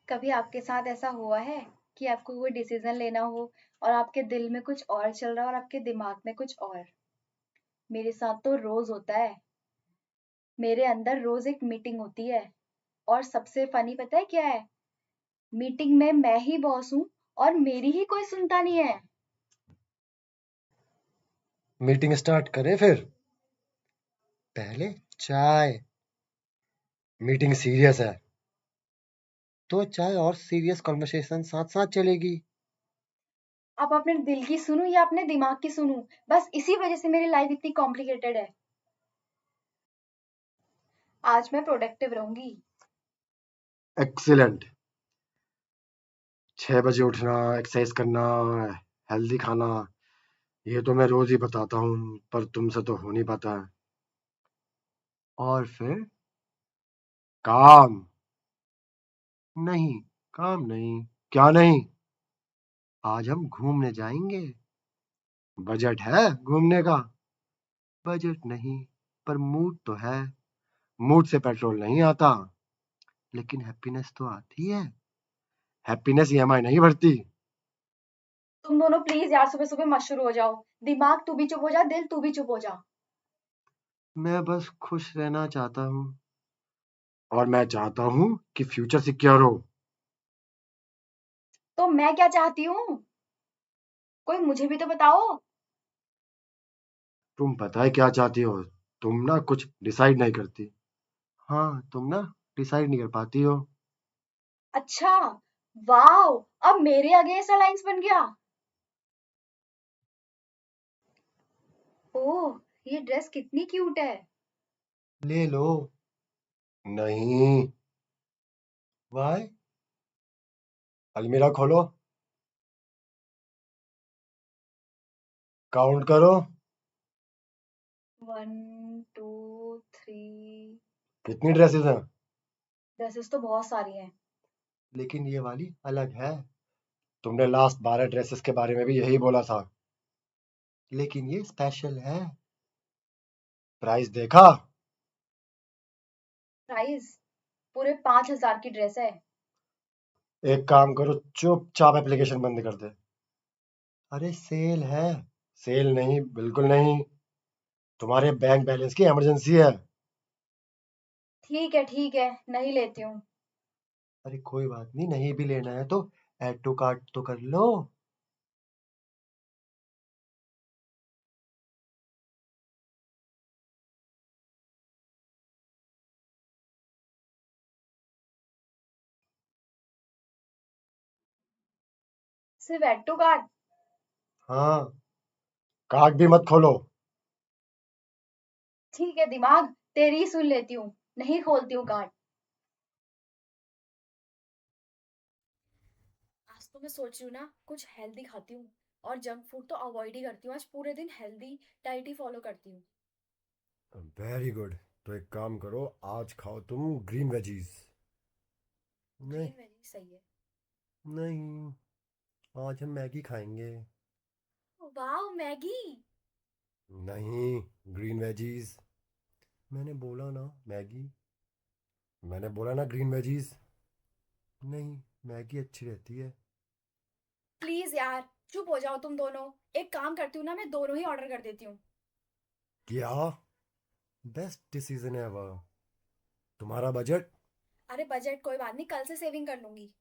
कभी आपके साथ ऐसा हुआ है कि आपको कोई डिसीजन लेना हो और आपके दिल में कुछ और चल रहा है और आपके दिमाग में कुछ और? मेरे साथ तो रोज होता है। मेरे अंदर रोज एक मीटिंग होती है और सबसे फनी पता है क्या है? मीटिंग में मैं ही बॉस हूँ और मेरी ही कोई सुनता नहीं है। मीटिंग स्टार्ट करें फिर। पहले चाय। मीटिंग सीरियस है तो चाय और सीरियस कॉन्वर्सेशन साथ साथ चलेगी। आप अपने दिल की सुनूं या अपने दिमाग की सुनूं? बस इसी वजह से मेरी लाइफ इतनी कॉम्प्लिकेटेड है। आज मैं प्रोडक्टिव रहूंगी। एक्सीलेंट। 6 बजे उठना, एक्सरसाइज करना, हेल्दी खाना, ये तो मैं रोज ही बताता हूँ, पर तुमसे तो हो नहीं पाता है। और फिर काम। नहीं, काम नहीं। क्या नहीं? आज हम घूमने जाएंगे। बजट है घूमने का? बजट नहीं, पर मूड तो है। मूड से पेट्रोल नहीं आता, लेकिन हैप्पीनेस तो आती है। हैप्पीनेस ईएमआई नहीं भरती। तुम दोनों प्लीज यार सुबह सुबह मत शुरू हो जाओ। दिमाग तू भी चुप हो जा, दिल तू भी चुप हो जा। मैं बस खुश रहना चाहता हूँ, और मैं चाहता हूँ कि फ्यूचर सिक्योर हो। तो मैं क्या चाहती हूँ? कोई मुझे भी तो बताओ। तुम पता है क्या चाहती हो? तुम ना कुछ डिसाइड नहीं करती। हाँ, तुम ना डिसाइड नहीं कर पाती हो। अच्छा, वाओ, अब मेरे अगेंस्ट अलायंस बन गया। ओह, ये ड्रेस कितनी क्यूट है। ले लो। नहीं। वाई? अलमीरा खोलो, काउंट करो। One, two, three. कितनी ड्रेसेस हैं? ड्रेसेस तो बहुत सारी हैं। लेकिन ये वाली अलग है। तुमने लास्ट 12 ड्रेसेस के बारे में भी यही बोला था। लेकिन ये स्पेशल है। प्राइस देखा? प्राइस? पूरे 5,000 की ड्रेस है। एक काम करो, चुपचाप एप्लीकेशन बंद कर दे। अरे सेल है। सेल नहीं, बिल्कुल नहीं। तुम्हारे बैंक बैलेंस की इमरजेंसी है। ठीक है, नहीं लेती हूँ। अरे कोई बात नहीं, नहीं भी लेना है तो ऐड टू कार्ट तो कर लो। सिर्फ एड टू कार्ट? हाँ, कार्ट भी मत खोलो। ठीक है दिमाग, तेरी ही सुन लेती हूँ। नहीं खोलती हूँ कार्ट। आज तो मैं सोच रही हूँ ना कुछ हेल्दी खाती हूँ। और जंक फूड तो अवॉइड ही करती हूँ। आज पूरे दिन हेल्दी डाइट ही फॉलो करती हूँ। Very good. तो एक काम करो, आज खाओ तुम ग्रीन वेजीज। नहीं। ग्रीन वेजी सही है। नहीं, आज हम मैगी खाएंगे। वाह, मैगी। नहीं, ग्रीन वेजीज। मैंने बोला ना मैगी। मैंने बोला ना ग्रीन वेजीज। नहीं, मैगी अच्छी रहती है। प्लीज यार, चुप हो जाओ तुम दोनों। एक काम करती हूँ ना, मैं दोनों ही ऑर्डर कर देती हूँ। क्या? बेस्ट डिसीजन है वह। तुम्हारा बजट? अरे बजट कोई बात नहीं, कल से सेविंग कर लूंगी।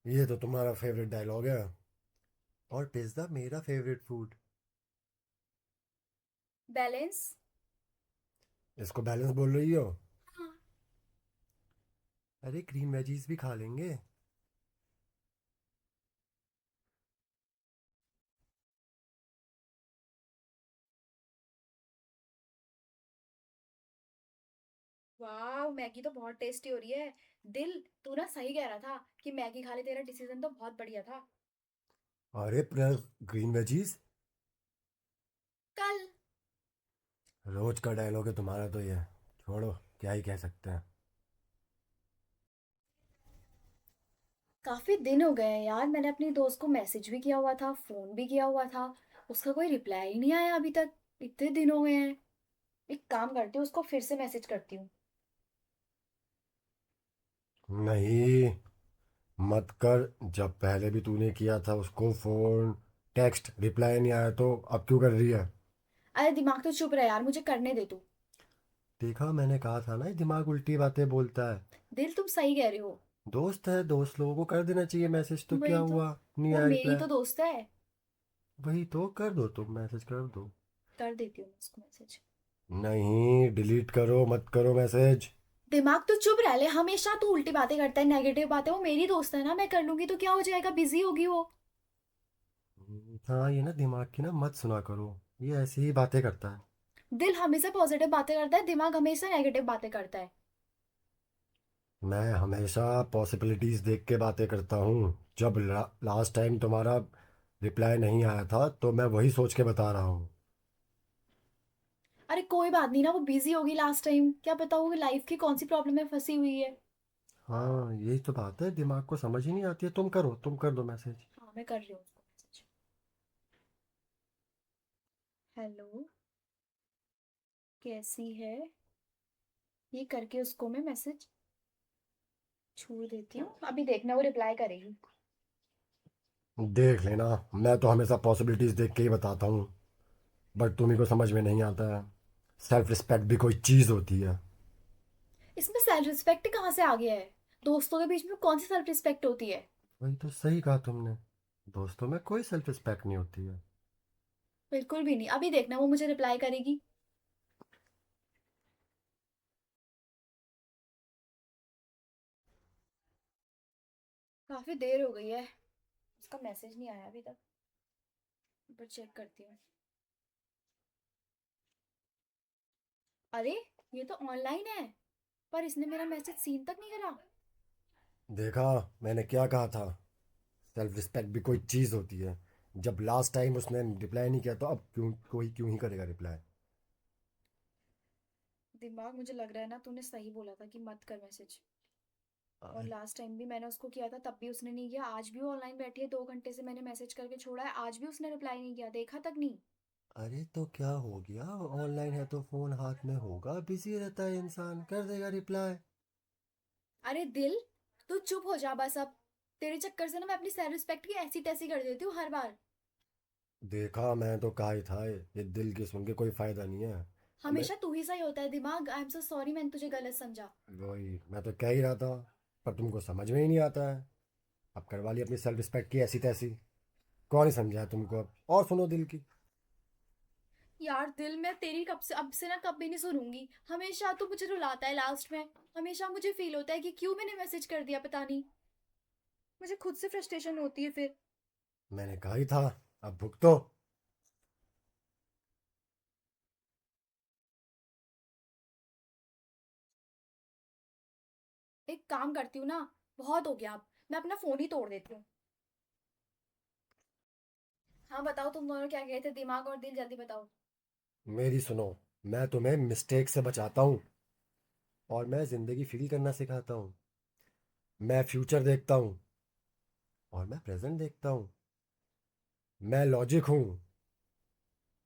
ये तो तुम्हारा फेवरेट डायलॉग है। और पिज्ज़ा मेरा फेवरेट फूड। बैलेंस। इसको बैलेंस बोल रही हो? हाँ। अरे ग्रीन वेजीज भी खा लेंगे। वाह, मैगी तो बहुत टेस्टी हो रही है। दिल, तू ना सही कह रहा था कि मैगी खा ले, तेरा डिसीजन तो बहुत बढ़िया था। अरे पर ग्रीन वेजीज कल। रोज का डायलॉग है तुम्हारा तो ये। छोड़ो, क्या ही कह सकते हैं। काफी दिन हो गए हैं यार, मैंने अपनी दोस्त को मैसेज भी किया हुआ था, फोन भी किया हुआ था। उसका कोई रिप्लाई ही नहीं आया अभी तक। इतने दिन हो गए हैं। एक काम करती हूँ, उसको फिर से मैसेज करती हूँ। नहीं। मत कर। जब पहले भी तूने किया था उसको फोन, टेक्स्ट, रिप्लाई नहीं आया तो अब क्यों कर रही है? अरे दिमाग तो चुप रहे यार, मुझे करने दे तू। देखा, मैंने कहा था ना, ये दिमाग उल्टी बातें बोलता है। दिल तुम सही कह रहे हो। दोस्त है, दोस्त लोगों को कर देना चाहिए मैसेज, तो क्या वही तो। हुआ? नहीं वो आया मेरी रिप्लाई? तो दोस्त है। वही तो, कर दो, तुम मैसेज कर दो। कर देती हूँ मैं उसको मैसेज। नहीं, डिलीट करो, मत करो मैसेज। दिमाग तो चुप रह ले, हमेशा तू उल्टी बातें करता है, नेगेटिव बातें। वो मेरी दोस्त है ना, मैं कर लूंगी तो क्या हो जाएगा, बिजी होगी वो। हाँ, ये ना दिमाग की ना मत सुना करो, ये ऐसी ही बातें करता है। दिल हमेशा पॉजिटिव बातें करता है, दिमाग हमेशा नेगेटिव बातें करता है। मैं हमेशा पॉसिबिलिटीज देख के बातें करता हूँ। जब लास्ट टाइम तुम्हारा रिप्लाई नहीं आया था तो मैं वही सोच के बता रहा हूँ। अरे कोई बात नहीं ना, वो बिजी होगी लास्ट टाइम, क्या पता वो लाइफ की कौन सी प्रॉब्लम में फंसी हुई है। हाँ, यही तो बात है, दिमाग को समझ ही नहीं आती है। तुम करो, तुम कर दो मैसेज। हाँ मैं कर रही हूँ उसको मैसेज। हेलो, कैसी है, ये करके उसको मैं मैसेज छोड़ देती हूँ। अभी देखना वो रिप्लाई करेगी। देख लेना, मैं तो हमेशा पॉसिबिलिटीज देख के ही बताता हूँ, बट तुम्ही को समझ में नहीं आता है। सेल्फ रिस्पेक्ट भी कोई चीज़ होती है। इसमें सेल्फ रिस्पेक्ट कहाँ से आ गया है? दोस्तों के बीच में कौन सी सेल्फ रिस्पेक्ट होती है? वही तो, सही कहा तुमने। दोस्तों में कोई सेल्फ रिस्पेक्ट नहीं होती है। बिल्कुल भी नहीं। अभी देखना वो मुझे रिप्लाई करेगी। काफी देर हो गई है, उसका मैसेज नहीं आया अभी तक। पर चेक करती हूँ। अरे, ये तो ऑनलाइन है, पर इसने मेरा मैसेज सीन तक नहीं करा। देखा, मैंने क्या कहा था? सेल्फ रिस्पेक्ट भी कोई चीज़ होती है। जब लास्ट टाइम उसने रिप्लाई नहीं किया तो अब क्यों ही करेगा रिप्लाई? दिमाग, मुझे लग रहा है ना तूने सही बोला था कि मत कर मैसेज। और अरे लास्ट टाइम भी मैंने उसको किया था, तब भी उसने नहीं किया। आज भी वो ऑनलाइन बैठी है, 2 घंटे से मैंने मैसेज करके छोड़ा है, आज भी उसने रिप्लाई नहीं किया, देखा तक नहीं। अरे, तो क्या हो गया? ऑनलाइन है तो फोन हाथ में होगा, बिजी रहता है इंसान, कर देगा रिप्लाई। अरे दिल, तू चुप हो जा बस अब। तेरे चक्कर से ना मैं अपनी सेल्फ रिस्पेक्ट की ऐसी तैसी कर देती हूँ हर बार। देखा, मैं तो कहा ही था, ये दिल की सुन के कोई फायदा नहीं है। मैं हमेशा तू ही सही होता है दिमाग। आई एम सो सॉरी, मैंने तुझे गलत समझा। वही मैं तो कह ही रहा था, पर तुमको समझ में ही नहीं आता है। अब करवा ली अपनी सेल्फ रिस्पेक्ट की ऐसी तैसी। कौन ही समझाया तुमको अब? और सुनो दिल की। यार दिल, मैं तेरी कब से, अब से ना कभी नहीं सुनूंगी। हमेशा तू मुझे रुलाता है लास्ट में। हमेशा मुझे फील होता है कि क्यों मैंने मैसेज कर दिया, पता नहीं। मुझे खुद से फ्रस्ट्रेशन होती है फिर। मैंने कहा ही था, अब भुगतो। एक काम करती हूँ ना, बहुत हो गया अब, मैं अपना फोन ही तोड़ देती हूँ। हाँ बताओ, तुम दोनों क्या कहे थे, दिमाग और दिल, जल्दी बताओ। मेरी सुनो, मैं तुम्हें मिस्टेक से बचाता हूँ, और मैं जिंदगी फील करना सिखाता हूँ। मैं फ्यूचर देखता हूँ, और मैं प्रेजेंट देखता हूँ। मैं लॉजिक हूँ,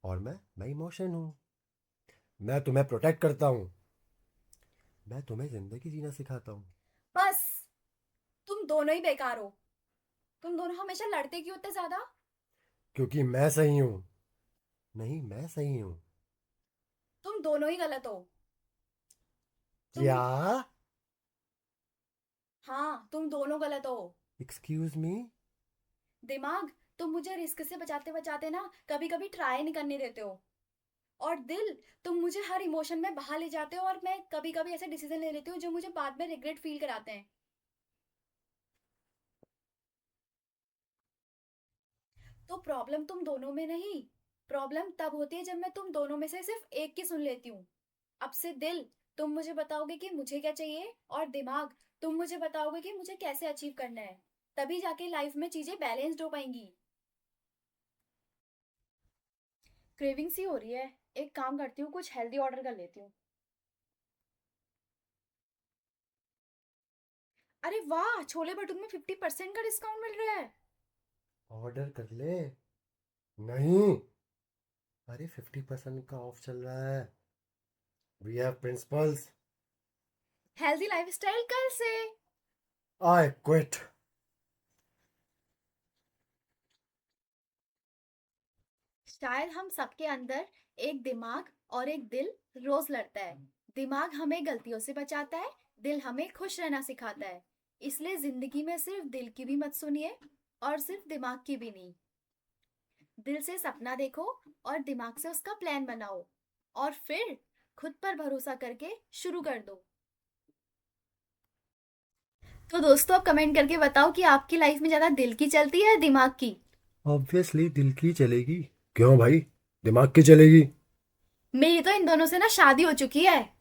और मैं इमोशन हूँ। मैं तुम्हें प्रोटेक्ट करता हूँ, मैं तुम्हें जिंदगी जीना सिखाता हूँ। बस, तुम दोनों ही बेकार हो। तुम दोनों हमेशा लड़ते क्यों इतने ज्यादा? क्योंकि मैं सही हूँ। नहीं, मैं सही हूँ। तुम दोनों ही गलत हो। तुम क्या? ही। हाँ, तुम दोनों गलत हो। Excuse me? दिमाग, तुम मुझे रिस्क से बचाते बचाते ना कभी कभी ट्राई नहीं करने देते हो। और दिल, तुम मुझे हर इमोशन में बहा ले जाते हो, और मैं कभी कभी ऐसे डिसीजन ले लेती हूँ जो मुझे बाद में रिग्रेट फील कराते हैं। तो प्रॉब्लम तुम दोनों में नहीं, प्रॉब्लम तब होती है जब मैं तुम दोनों में से सिर्फ एक की सुन लेती हूँ। अब से दिल, तुम मुझे बताओगे कि मुझे क्या चाहिए, और दिमाग, तुम मुझे बताओगे कि मुझे कैसे अचीव करना है। तभी जाके लाइफ में चीजें बैलेंस्ड हो पाएंगी। क्रेविंग सी हो रही है, एक काम करती हूँ, कुछ हेल्दी ऑर्डर कर लेती हूँ। अरे वाह, छोले भटूरे में 50% का डिस्काउंट मिल रहा है। ऑर्डर कर ले। नहीं, अरे 50% का ऑफ चल रहा है। We have principles. Healthy lifestyle कल से। I quit. शायद हम सबके अंदर एक दिमाग और एक दिल रोज लड़ता है। दिमाग हमें गलतियों से बचाता है, दिल हमें खुश रहना सिखाता है। इसलिए जिंदगी में सिर्फ दिल की भी मत सुनिए और सिर्फ दिमाग की भी नहीं। दिल से सपना देखो और दिमाग से उसका प्लान बनाओ और फिर खुद पर भरोसा करके शुरू कर दो। तो दोस्तों, अब कमेंट करके बताओ कि आपकी लाइफ में ज्यादा दिल की चलती है या दिमाग की। ऑब्वियसली दिल की चलेगी। क्यों भाई, दिमाग की चलेगी? मेरी तो इन दोनों से ना शादी हो चुकी है।